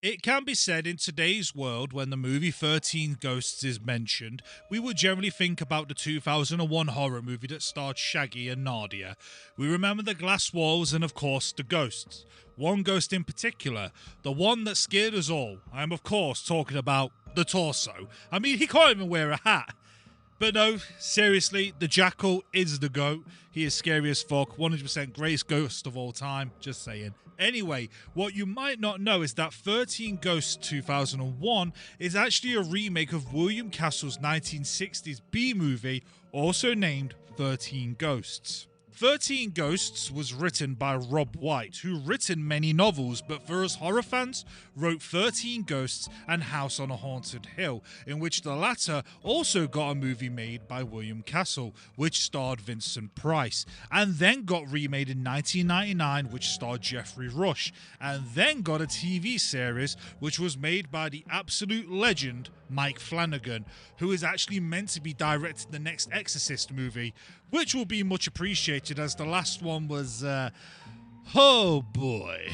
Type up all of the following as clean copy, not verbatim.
It can be said in today's world, when the movie 13 Ghosts is mentioned, we would generally think about the 2001 horror movie that starred Shaggy and Nadia. We remember the glass walls and, of course, the ghosts. One ghost in particular, the one that scared us all. I am, of course, talking about the torso. I mean, he can't even wear a hat. But no, seriously, the Jackal is the GOAT. He is scary as fuck, 100% greatest ghost of all time, just saying. Anyway, what you might not know is that 13 Ghosts 2001 is actually a remake of William Castle's 1960s B-movie, also named 13 Ghosts. 13 Ghosts was written by Rob White, who written many novels, but for us horror fans, wrote 13 Ghosts and House on a Haunted Hill, in which the latter also got a movie made by William Castle, which starred Vincent Price, and then got remade in 1999, which starred Geoffrey Rush, and then got a TV series, which was made by the absolute legend Mike Flanagan, who is actually meant to be directing the next Exorcist movie, which will be much appreciated as the last one was, oh boy.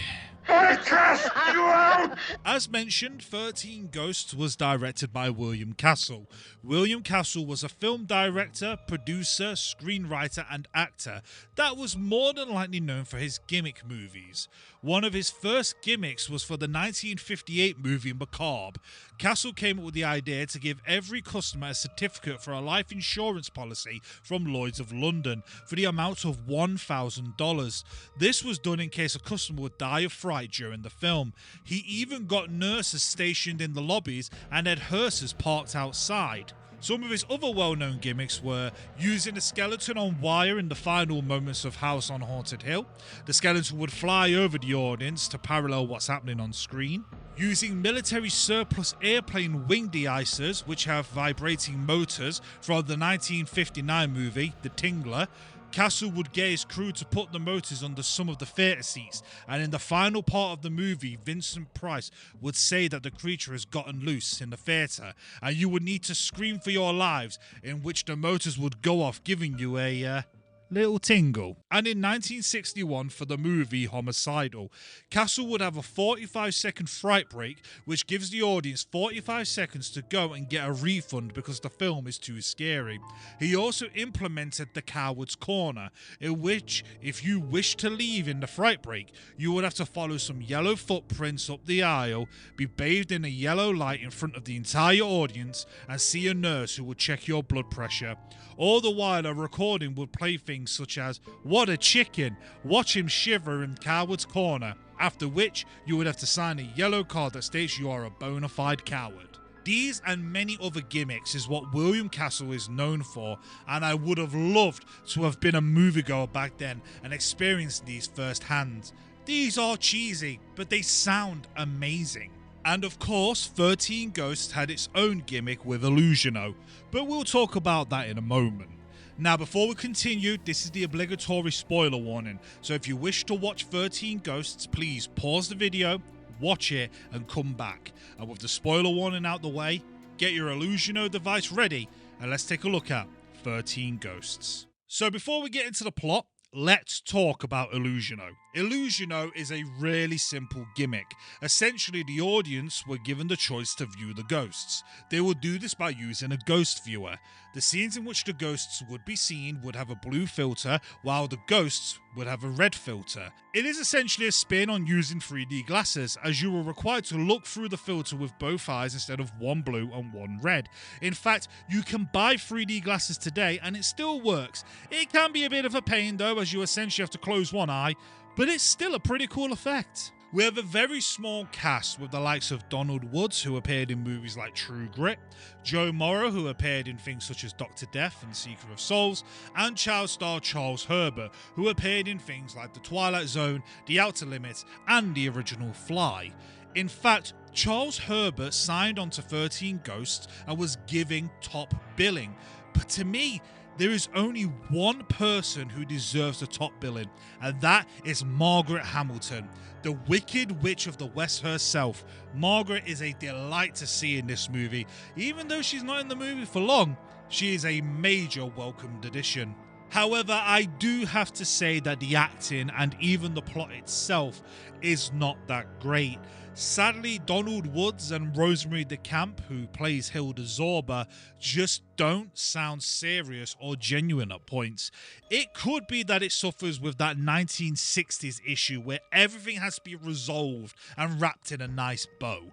I cast you out! As mentioned, 13 Ghosts was directed by William Castle. William Castle was a film director, producer, screenwriter and actor that was more than likely known for his gimmick movies. One of his first gimmicks was for the 1958 movie Macabre. Castle came up with the idea to give every customer a certificate for a life insurance policy from Lloyd's of London for the amount of $1,000. This was done in case a customer would die of fright during the film. He even got nurses stationed in the lobbies and had hearses parked outside. Some of his other well-known gimmicks were using a skeleton on wire in the final moments of House on Haunted Hill. The skeleton would fly over the audience to parallel what's happening on screen. Using military surplus airplane wing de-icers, which have vibrating motors from the 1959 movie The Tingler. Castle would get his crew to put the motors under some of the theatre seats, and in the final part of the movie, Vincent Price would say that the creature has gotten loose in the theatre, and you would need to scream for your lives, in which the motors would go off, giving you a little tingle. And in 1961, for the movie Homicidal, Castle would have a 45-second fright break, which gives the audience 45 seconds to go and get a refund because the film is too scary. He also implemented the Coward's Corner, in which, if you wish to leave in the fright break, you would have to follow some yellow footprints up the aisle, be bathed in a yellow light in front of the entire audience, and see a nurse who would check your blood pressure. All the while, a recording would play things such as, "What a chicken, watch him shiver in Coward's Corner," after which you would have to sign a yellow card that states you are a bona fide coward. These and many other gimmicks is what William Castle is known for, and I would have loved to have been a moviegoer back then and experienced these firsthand. These are cheesy, but they sound amazing. And of course, 13 Ghosts had its own gimmick with Illusiono, but we'll talk about that in a moment. Now, before we continue, this is the obligatory spoiler warning, so if you wish to watch 13 Ghosts, please pause the video, watch it, and come back. And with the spoiler warning out the way, get your Illusiono device ready, and let's take a look at 13 Ghosts. So before we get into the plot, let's talk about Illusiono. Illusiono is a really simple gimmick. Essentially, the audience were given the choice to view the ghosts. They would do this by using a ghost viewer. The scenes in which the ghosts would be seen would have a blue filter, while the ghosts would have a red filter. It is essentially a spin on using 3D glasses, as you were required to look through the filter with both eyes instead of one blue and one red. In fact, you can buy 3D glasses today and it still works. It can be a bit of a pain though, as you essentially have to close one eye, but it's still a pretty cool effect. We have a very small cast with the likes of Donald Woods, who appeared in movies like True Grit, Joe Morrow, who appeared in things such as Dr. Death and Seeker of Souls, and child star Charles Herbert, who appeared in things like The Twilight Zone, The Outer Limits, and the original Fly. In fact, Charles Herbert signed on to 13 Ghosts and was giving top billing. But to me, there is only one person who deserves the top billing, and that is Margaret Hamilton, the Wicked Witch of the West herself. Margaret is a delight to see in this movie. Even though she's not in the movie for long, she is a major welcomed addition. However, I do have to say that the acting and even the plot itself is not that great. Sadly, Donald Woods and Rosemary DeCamp, who plays Hilda Zorba, just don't sound serious or genuine at points. It could be that it suffers with that 1960s issue where everything has to be resolved and wrapped in a nice bow.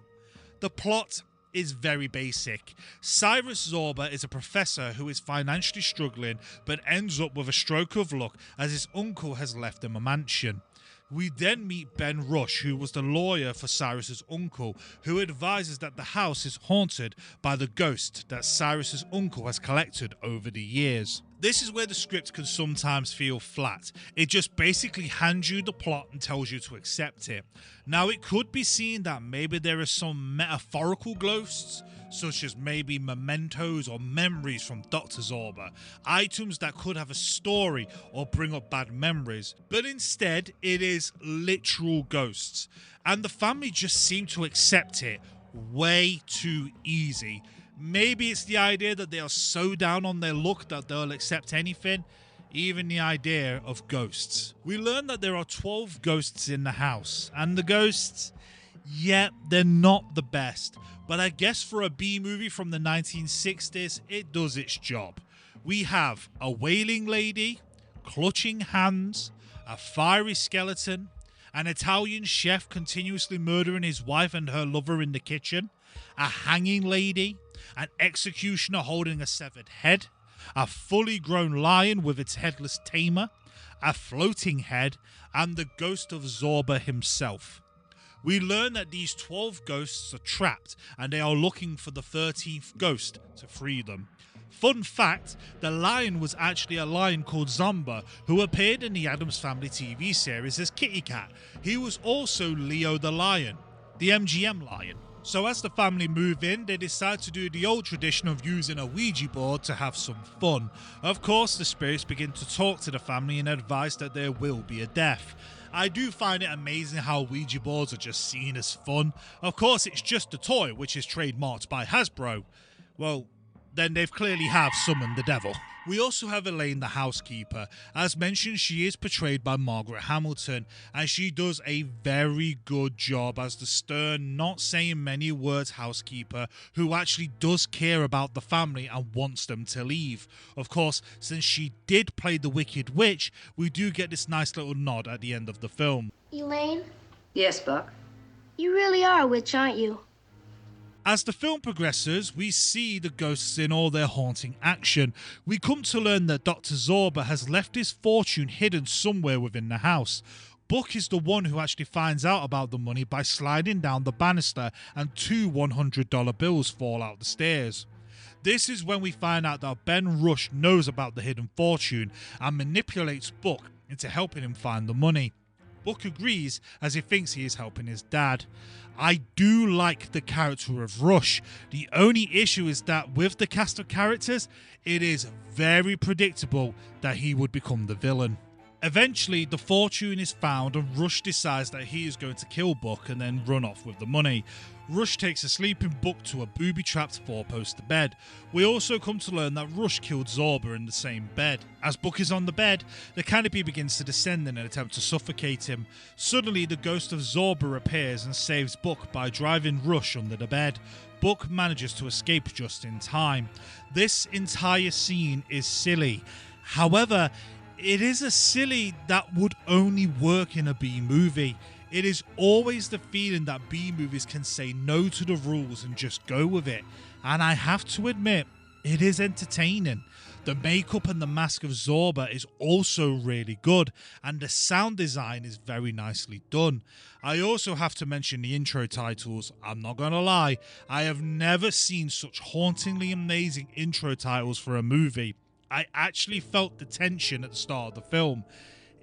The plot is very basic. Cyrus Zorba is a professor who is financially struggling but ends up with a stroke of luck as his uncle has left him a mansion. We then meet Ben Rush, who was the lawyer for Cyrus's uncle, who advises that the house is haunted by the ghost that Cyrus's uncle has collected over the years. This is where the script can sometimes feel flat. It just basically hands you the plot and tells you to accept it. Now, it could be seen that maybe there are some metaphorical ghosts, such as maybe mementos or memories from Dr. Zorba, items that could have a story or bring up bad memories, but instead it is literal ghosts, and the family just seem to accept it way too easy. Maybe it's the idea that they are so down on their luck that they'll accept anything, even the idea of ghosts. We learn that there are 12 ghosts in the house, and the ghosts, yeah, they're not the best, but I guess for a B movie from the 1960s, it does its job. We have a wailing lady, clutching hands, a fiery skeleton, an Italian chef continuously murdering his wife and her lover in the kitchen, a hanging lady, an executioner holding a severed head, a fully grown lion with its headless tamer, a floating head, and the ghost of Zorba himself. We learn that these 12 ghosts are trapped and they are looking for the 13th ghost to free them. Fun fact, the lion was actually a lion called Zomba who appeared in the Addams Family TV series as Kitty Cat. He was also Leo the lion, the MGM lion. So as the family move in, they decide to do the old tradition of using a Ouija board to have some fun. Of course, the spirits begin to talk to the family and advise that there will be a death. I do find it amazing how Ouija boards are just seen as fun. Of course, it's just a toy, which is trademarked by Hasbro. Well, then they've clearly have summoned the devil. We also have Elaine, the housekeeper. As mentioned, she is portrayed by Margaret Hamilton, and she does a very good job as the stern, not saying many words housekeeper who actually does care about the family and wants them to leave. Of course, since she did play the Wicked Witch, we do get this nice little nod at the end of the film. Elaine? Yes, Buck? You really are a witch, aren't you? As the film progresses, we see the ghosts in all their haunting action. We come to learn that Dr. Zorba has left his fortune hidden somewhere within the house. Buck is the one who actually finds out about the money by sliding down the banister and 2 $100 bills fall out the stairs. This is when we find out that Ben Rush knows about the hidden fortune and manipulates Buck into helping him find the money. Buck agrees as he thinks he is helping his dad. I do like the character of Rush. The only issue is that with the cast of characters, it is very predictable that he would become the villain. Eventually, the fortune is found and Rush decides that he is going to kill Buck and then run off with the money. Rush takes a sleeping Buck to a booby-trapped 4-poster bed. We also come to learn that Rush killed Zorba in the same bed. As Buck is on the bed, the canopy begins to descend in an attempt to suffocate him. Suddenly, the ghost of Zorba appears and saves Buck by driving Rush under the bed. Buck manages to escape just in time. This entire scene is silly. However, it is a silly that would only work in a B movie. It is always the feeling that B movies can say no to the rules and just go with it. And I have to admit, it is entertaining. The makeup and the mask of Zorba is also really good, and the sound design is very nicely done. I also have to mention the intro titles. I'm not gonna lie, I have never seen such hauntingly amazing intro titles for a movie. I actually felt the tension at the start of the film.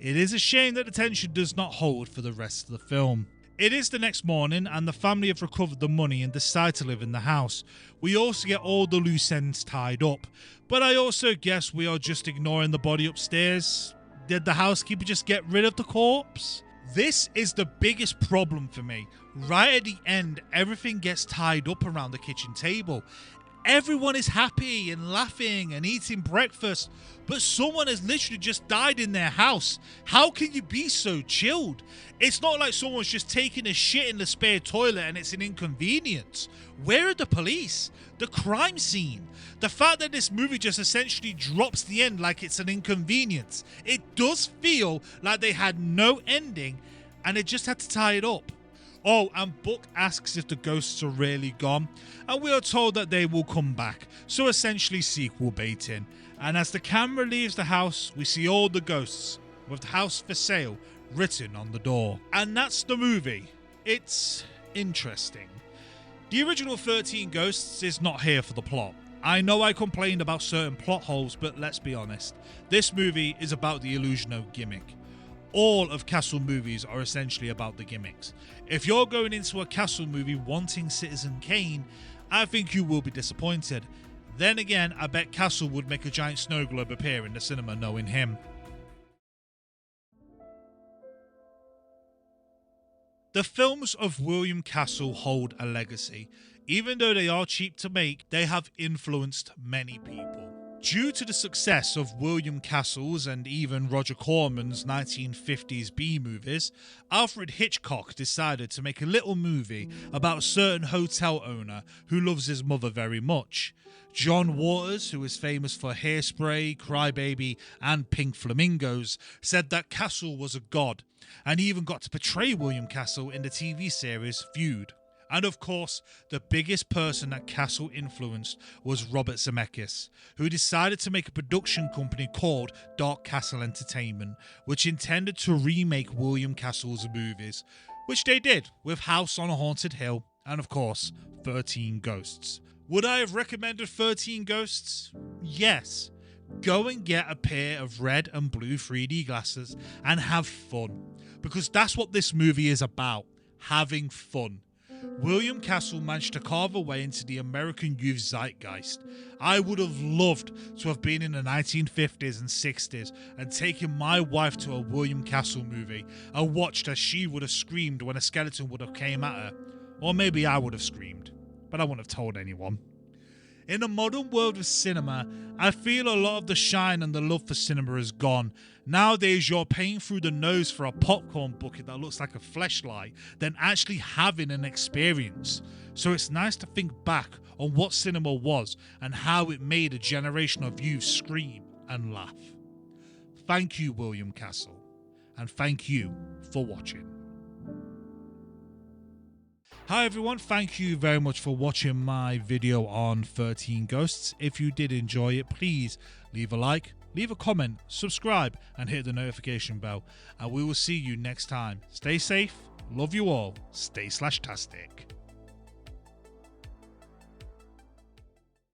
It is a shame that the tension does not hold for the rest of the film. It is the next morning and the family have recovered the money and decide to live in the house. We also get all the loose ends tied up, but I also guess we are just ignoring the body upstairs. Did the housekeeper just get rid of the corpse? This is the biggest problem for me. Right at the end, everything gets tied up around the kitchen table. Everyone is happy and laughing and eating breakfast, but someone has literally just died in their house. How can you be so chilled? It's not like someone's just taking a shit in the spare toilet and it's an inconvenience. Where are the police? The crime scene? The fact that this movie just essentially drops the end like it's an inconvenience. It does feel like they had no ending and they just had to tie it up. Oh, and Buck asks if the ghosts are really gone, and we are told that they will come back, so essentially sequel baiting. And as the camera leaves the house, we see all the ghosts, with the house for sale written on the door. And that's the movie. It's interesting. The original 13 Ghosts is not here for the plot. I know I complained about certain plot holes, but let's be honest. This movie is about the Illusiono gimmick. All of Castle movies are essentially about the gimmicks. If you're going into a Castle movie wanting Citizen Kane, I think you will be disappointed. Then again, I bet Castle would make a giant snow globe appear in the cinema knowing him. The films of William Castle hold a legacy. Even though they are cheap to make, they have influenced many people. Due to the success of William Castle's and even Roger Corman's 1950s B-movies, Alfred Hitchcock decided to make a little movie about a certain hotel owner who loves his mother very much. John Waters, who is famous for Hairspray, Crybaby and Pink Flamingos, said that Castle was a god, and he even got to portray William Castle in the TV series Feud. And of course, the biggest person that Castle influenced was Robert Zemeckis, who decided to make a production company called Dark Castle Entertainment, which intended to remake William Castle's movies, which they did with House on a Haunted Hill and of course 13 Ghosts. Would I have recommended 13 Ghosts? Yes. Go and get a pair of red and blue 3D glasses and have fun, because that's what this movie is about, having fun. William Castle managed to carve a way into the American youth zeitgeist. I would have loved to have been in the 1950s and 60s and taken my wife to a William Castle movie and watched as she would have screamed when a skeleton would have came at her. Or maybe I would have screamed, but I wouldn't have told anyone. In the modern world of cinema, I feel a lot of the shine and the love for cinema is gone. Nowadays, you're paying through the nose for a popcorn bucket that looks like a fleshlight than actually having an experience. So it's nice to think back on what cinema was and how it made a generation of youth scream and laugh. Thank you, William Castle, and thank you for watching. Hi everyone, thank you very much for watching my video on 13 Ghosts. If you did enjoy it, please leave a like, leave a comment, subscribe and hit the notification bell. And we will see you next time. Stay safe, love you all, stay /tastic.